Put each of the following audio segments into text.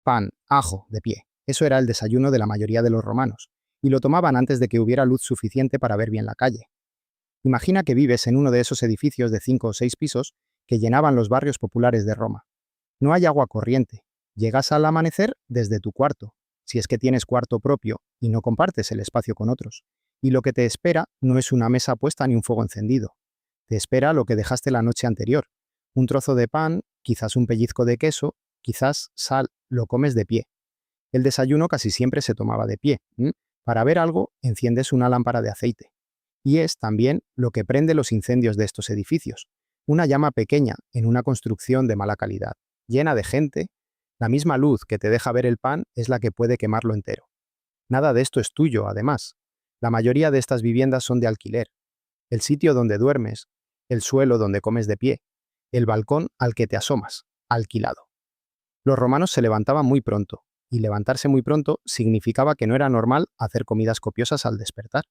pan, ajo, de pie. Eso era el desayuno de la mayoría de los romanos, y lo tomaban antes de que hubiera luz suficiente para ver bien la calle. Imagina que vives en uno de esos edificios de 5 o 6 pisos que llenaban los barrios populares de Roma. No hay agua corriente. Llegas al amanecer desde tu cuarto, si es que tienes cuarto propio y no compartes el espacio con otros. Y lo que te espera no es una mesa puesta ni un fuego encendido. Te espera lo que dejaste la noche anterior. Un trozo de pan, quizás un pellizco de queso, quizás sal, lo comes de pie. El desayuno casi siempre se tomaba de pie. Para ver algo, enciendes una lámpara de aceite. Y es también lo que prende los incendios de estos edificios. Una llama pequeña en una construcción de mala calidad, llena de gente. La misma luz que te deja ver el pan es la que puede quemarlo entero. Nada de esto es tuyo, además. La mayoría de estas viviendas son de alquiler. El sitio donde duermes, el suelo donde comes de pie, el balcón al que te asomas, alquilado. Los romanos se levantaban muy pronto, y levantarse muy pronto significaba que no era normal hacer comidas copiosas al despertar.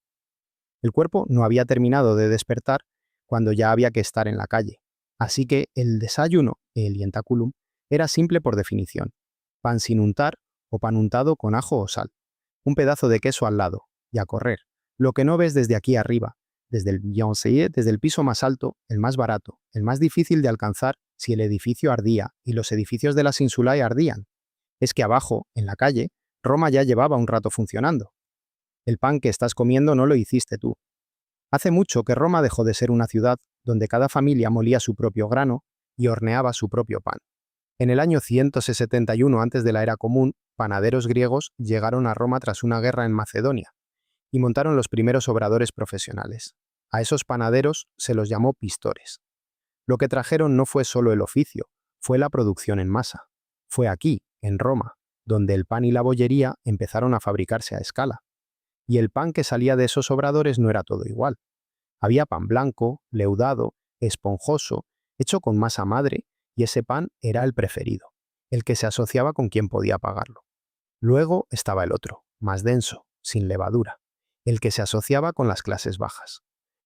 El cuerpo no había terminado de despertar cuando ya había que estar en la calle. Así que el desayuno, el ientaculum, era simple por definición. Pan sin untar o pan untado con ajo o sal. Un pedazo de queso al lado, y a correr. Lo que no ves desde aquí arriba, desde el piso más alto, el más barato, el más difícil de alcanzar si el edificio ardía y los edificios de las insulae ardían. Es que abajo, en la calle, Roma ya llevaba un rato funcionando. El pan que estás comiendo no lo hiciste tú. Hace mucho que Roma dejó de ser una ciudad donde cada familia molía su propio grano y horneaba su propio pan. En el año 171 antes de la era común, panaderos griegos llegaron a Roma tras una guerra en Macedonia y montaron los primeros obradores profesionales. A esos panaderos se los llamó pistores. Lo que trajeron no fue solo el oficio, fue la producción en masa. Fue aquí, en Roma, donde el pan y la bollería empezaron a fabricarse a escala. Y el pan que salía de esos obradores no era todo igual. Había pan blanco, leudado, esponjoso, hecho con masa madre, y ese pan era el preferido, el que se asociaba con quien podía pagarlo. Luego estaba el otro, más denso, sin levadura, el que se asociaba con las clases bajas.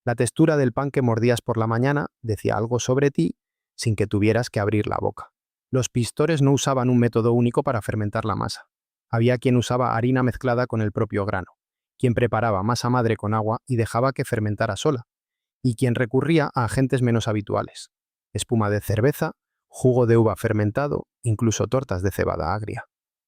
La textura del pan que mordías por la mañana decía algo sobre ti sin que tuvieras que abrir la boca. Los pistores no usaban un método único para fermentar la masa. Había quien usaba harina mezclada con el propio grano, quien preparaba masa madre con agua y dejaba que fermentara sola, y quien recurría a agentes menos habituales: espuma de cerveza, jugo de uva fermentado, incluso tortas de cebada agria.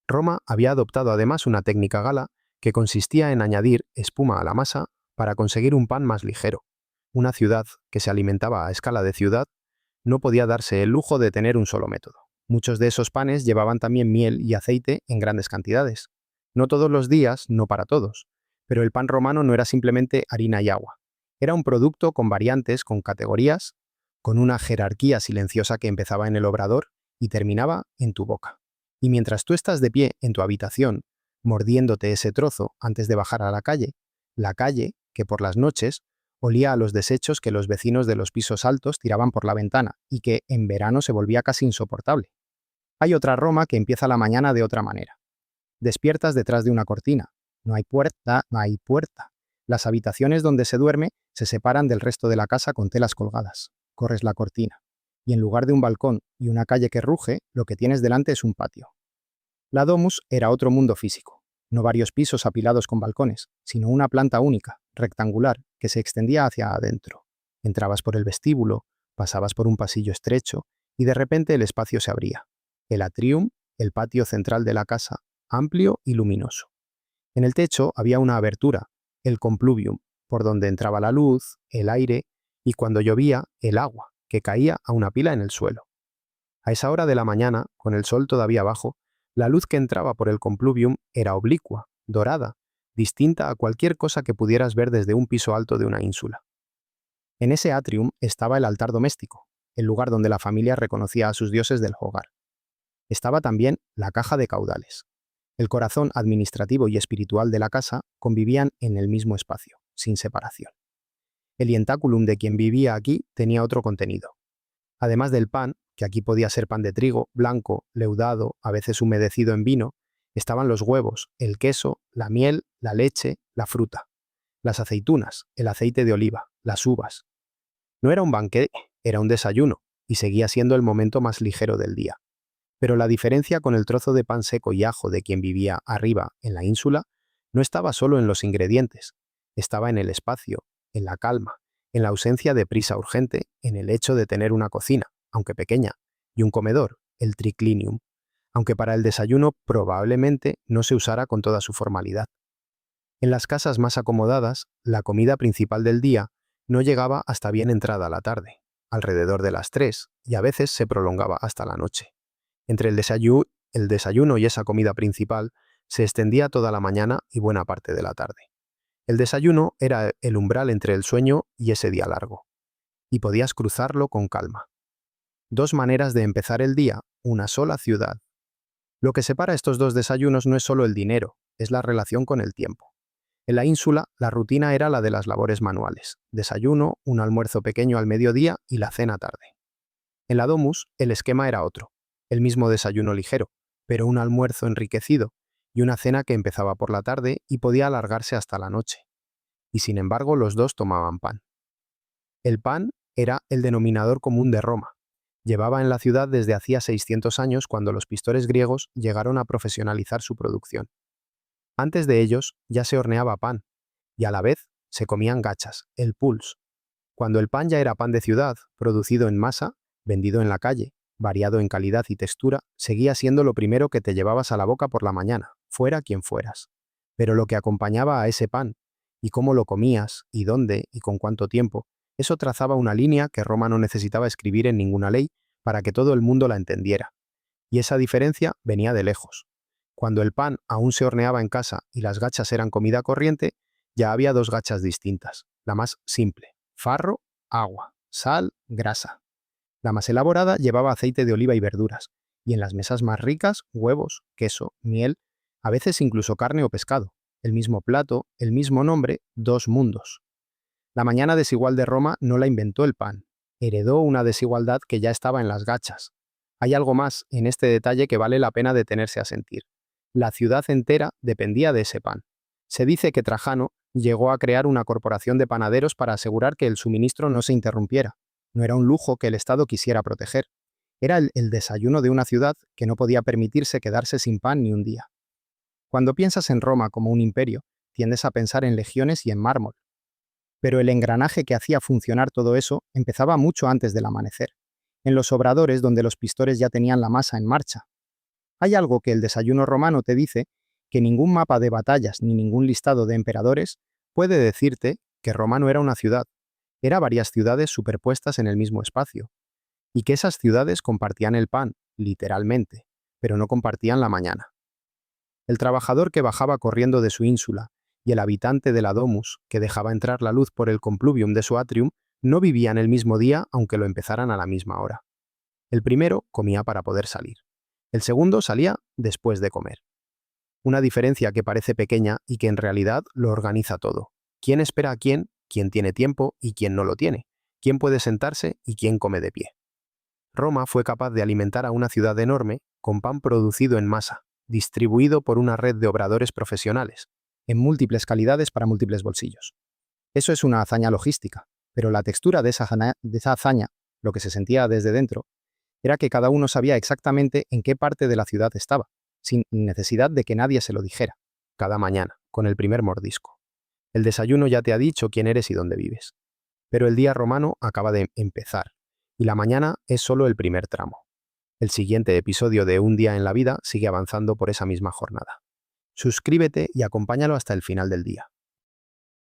Roma había adoptado además una técnica gala que consistía en añadir espuma a la masa para conseguir un pan más ligero. Una ciudad que se alimentaba a escala de ciudad no podía darse el lujo de tener un solo método. Muchos de esos panes llevaban también miel y aceite en grandes cantidades. No todos los días, no para todos, pero el pan romano no era simplemente harina y agua. Era un producto con variantes, con categorías, con una jerarquía silenciosa que empezaba en el obrador y terminaba en tu boca. Y mientras tú estás de pie en tu habitación, mordiéndote ese trozo antes de bajar a la calle, que por las noches olía a los desechos que los vecinos de los pisos altos tiraban por la ventana y que en verano se volvía casi insoportable. Hay otra Roma que empieza la mañana de otra manera. Despiertas detrás de una cortina. No hay puerta, no hay puerta. Las habitaciones donde se duerme se separan del resto de la casa con telas colgadas. Corres la cortina. Y en lugar de un balcón y una calle que ruge, lo que tienes delante es un patio. La domus era otro mundo físico. No varios pisos apilados con balcones, sino una planta única, rectangular, que se extendía hacia adentro. Entrabas por el vestíbulo, pasabas por un pasillo estrecho, y de repente el espacio se abría. El atrium, el patio central de la casa, amplio y luminoso. En el techo había una abertura, el compluvium, por donde entraba la luz, el aire y, cuando llovía, el agua, que caía a una pila en el suelo. A esa hora de la mañana, con el sol todavía bajo, la luz que entraba por el compluvium era oblicua, dorada, distinta a cualquier cosa que pudieras ver desde un piso alto de una ínsula. En ese atrium estaba el altar doméstico, el lugar donde la familia reconocía a sus dioses del hogar. Estaba también la caja de caudales. El corazón administrativo y espiritual de la casa convivían en el mismo espacio, sin separación. El ientaculum de quien vivía aquí tenía otro contenido. Además del pan, que aquí podía ser pan de trigo, blanco, leudado, a veces humedecido en vino, estaban los huevos, el queso, la miel, la leche, la fruta, las aceitunas, el aceite de oliva, las uvas. No era un banquete, era un desayuno, y seguía siendo el momento más ligero del día. Pero la diferencia con el trozo de pan seco y ajo de quien vivía arriba, en la ínsula, no estaba solo en los ingredientes, estaba en el espacio, en la calma, en la ausencia de prisa urgente, en el hecho de tener una cocina, aunque pequeña, y un comedor, el triclinium, aunque para el desayuno probablemente no se usara con toda su formalidad. En las casas más acomodadas, la comida principal del día no llegaba hasta bien entrada la tarde, alrededor de las 3, y a veces se prolongaba hasta la noche. Entre el desayuno y esa comida principal se extendía toda la mañana y buena parte de la tarde. El desayuno era el umbral entre el sueño y ese día largo, y podías cruzarlo con calma. Dos maneras de empezar el día, una sola ciudad. Lo que separa estos dos desayunos no es solo el dinero, es la relación con el tiempo. En la ínsula, la rutina era la de las labores manuales: desayuno, un almuerzo pequeño al mediodía y la cena tarde. En la domus, el esquema era otro: el mismo desayuno ligero, pero un almuerzo enriquecido y una cena que empezaba por la tarde y podía alargarse hasta la noche. Y sin embargo, los dos tomaban pan. El pan era el denominador común de Roma. Llevaba en la ciudad desde hacía 600 años, cuando los pastores griegos llegaron a profesionalizar su producción. Antes de ellos ya se horneaba pan, y a la vez se comían gachas, el puls. Cuando el pan ya era pan de ciudad, producido en masa, vendido en la calle, variado en calidad y textura, seguía siendo lo primero que te llevabas a la boca por la mañana, fuera quien fueras. Pero lo que acompañaba a ese pan, y cómo lo comías, y dónde, y con cuánto tiempo, eso trazaba una línea que Roma no necesitaba escribir en ninguna ley para que todo el mundo la entendiera. Y esa diferencia venía de lejos. Cuando el pan aún se horneaba en casa y las gachas eran comida corriente, ya había dos gachas distintas: la más simple, farro, agua, sal, grasa. La más elaborada llevaba aceite de oliva y verduras, y en las mesas más ricas, huevos, queso, miel, a veces incluso carne o pescado. El mismo plato, el mismo nombre, dos mundos. La mañana desigual de Roma no la inventó el pan, heredó una desigualdad que ya estaba en las gachas. Hay algo más en este detalle que vale la pena detenerse a sentir. La ciudad entera dependía de ese pan. Se dice que Trajano llegó a crear una corporación de panaderos para asegurar que el suministro no se interrumpiera. No era un lujo que el Estado quisiera proteger. Era el desayuno de una ciudad que no podía permitirse quedarse sin pan ni un día. Cuando piensas en Roma como un imperio, tiendes a pensar en legiones y en mármol. Pero el engranaje que hacía funcionar todo eso empezaba mucho antes del amanecer, en los obradores donde los pistores ya tenían la masa en marcha. Hay algo que el desayuno romano te dice, que ningún mapa de batallas ni ningún listado de emperadores puede decirte que Roma no era una ciudad, era varias ciudades superpuestas en el mismo espacio, y que esas ciudades compartían el pan, literalmente, pero no compartían la mañana. El trabajador que bajaba corriendo de su ínsula y el habitante de la domus, que dejaba entrar la luz por el compluvium de su atrium, no vivían el mismo día aunque lo empezaran a la misma hora. El primero comía para poder salir. El segundo salía después de comer. Una diferencia que parece pequeña y que en realidad lo organiza todo. ¿Quién espera a quién? ¿Quién tiene tiempo y quién no lo tiene? ¿Quién puede sentarse y quién come de pie? Roma fue capaz de alimentar a una ciudad enorme con pan producido en masa, distribuido por una red de obradores profesionales, en múltiples calidades para múltiples bolsillos. Eso es una hazaña logística, pero la textura de esa hazaña, lo que se sentía desde dentro, era que cada uno sabía exactamente en qué parte de la ciudad estaba, sin necesidad de que nadie se lo dijera, cada mañana, con el primer mordisco. El desayuno ya te ha dicho quién eres y dónde vives. Pero el día romano acaba de empezar, y la mañana es solo el primer tramo. El siguiente episodio de Un día en la vida sigue avanzando por esa misma jornada. Suscríbete y acompáñalo hasta el final del día.